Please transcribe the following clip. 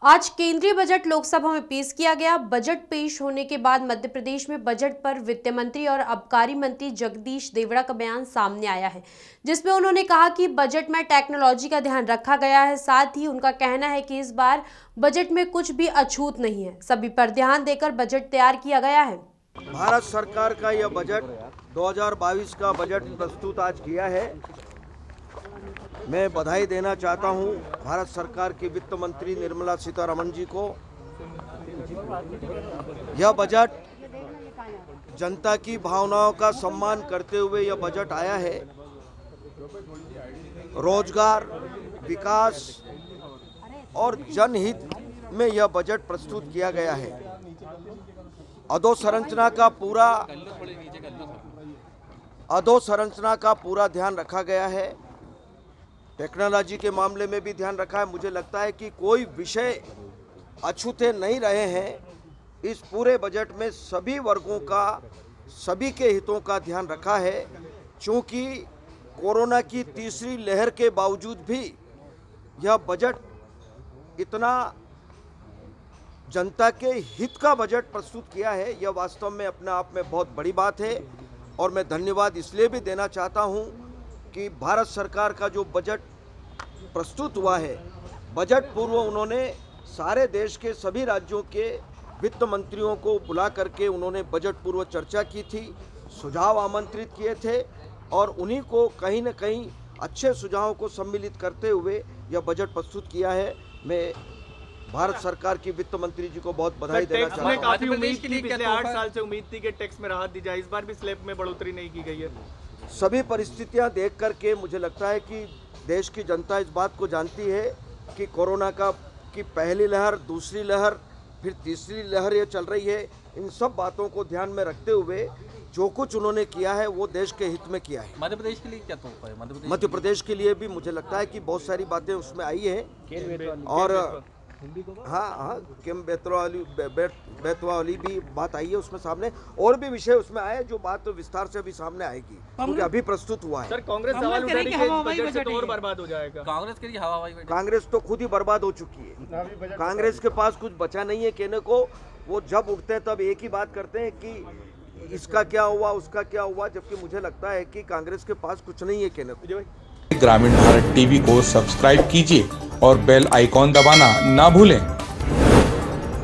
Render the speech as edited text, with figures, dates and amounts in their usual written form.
आज केंद्रीय बजट लोकसभा में पेश किया गया। बजट पेश होने के बाद मध्य प्रदेश में बजट पर वित्त मंत्री और आबकारी मंत्री जगदीश देवड़ा का बयान सामने आया है, जिसमें उन्होंने कहा कि बजट में टेक्नोलॉजी का ध्यान रखा गया है। साथ ही उनका कहना है कि इस बार बजट में कुछ भी अछूत नहीं है, सभी पर ध्यान देकर बजट तैयार किया गया है। भारत सरकार का यह बजट 2022 का बजट प्रस्तुत आज किया है। मैं बधाई देना चाहता हूं भारत सरकार की वित्त मंत्री निर्मला सीतारमण जी को। यह बजट जनता की भावनाओं का सम्मान करते हुए यह बजट आया है। रोजगार, विकास और जनहित में यह बजट प्रस्तुत किया गया है। अधोसंरचना का पूरा ध्यान रखा गया है। टेक्नोलॉजी के मामले में भी ध्यान रखा है। मुझे लगता है कि कोई विषय अछूते नहीं रहे हैं। इस पूरे बजट में सभी वर्गों का, सभी के हितों का ध्यान रखा है। चूँकि कोरोना की तीसरी लहर के बावजूद भी यह बजट इतना जनता के हित का बजट प्रस्तुत किया है, यह वास्तव में अपने आप में बहुत बड़ी बात है। और मैं धन्यवाद इसलिए भी देना चाहता हूं कि भारत सरकार का जो बजट प्रस्तुत हुआ है, बजट पूर्व उन्होंने सारे देश के सभी राज्यों के वित्त मंत्रियों को बुला करके उन्होंने बजट पूर्व चर्चा की थी, सुझाव आमंत्रित किए थे और उन्हीं को कहीं न कहीं अच्छे सुझावों को सम्मिलित करते हुए यह बजट प्रस्तुत किया है। मैं भारत सरकार की वित्त मंत्री जी को बहुत बधाई देना चाहता हूं। काफी उम्मीद थी, पिछले 8 साल से उम्मीद थी कि टैक्स में राहत दी जाए, इस बार भी स्लैब में बढ़ोतरी नहीं की गई है। सभी परिस्थितियां देख करके मुझे लगता है कि देश की जनता इस बात को जानती है कि कोरोना की पहली लहर, दूसरी लहर, फिर तीसरी लहर ये चल रही है। इन सब बातों को ध्यान में रखते हुए जो कुछ उन्होंने किया है वो देश के हित में किया है। मध्य प्रदेश के लिए क्या तोहफा है? मध्य प्रदेश के लिए भी मुझे लगता है कि बहुत सारी बातें उसमें आई हैं और हाँ, किम बेतवा वाली भी बात आई है उसमें सामने, और भी विषय उसमें आए जो बात तो विस्तार से भी सामने आएगी क्योंकि अभी प्रस्तुत हुआ है। सर, कांग्रेस सवाल उठा रही है कि बजट से तो और बर्बाद हो जाएगा। कांग्रेस के लिए हवाई कांग्रेस तो खुद ही बर्बाद हो चुकी है। कांग्रेस के पास कुछ बचा नहीं है कहने को। वो जब उठते हैं तब एक ही बात करते हैं कि इसका क्या हुआ, उसका क्या हुआ, जबकि मुझे लगता है कि कांग्रेस के पास कुछ नहीं है कहने को। ग्रामीण भारत टीवी को सब्सक्राइब कीजिए और बेल आइकॉन दबाना ना भूलें।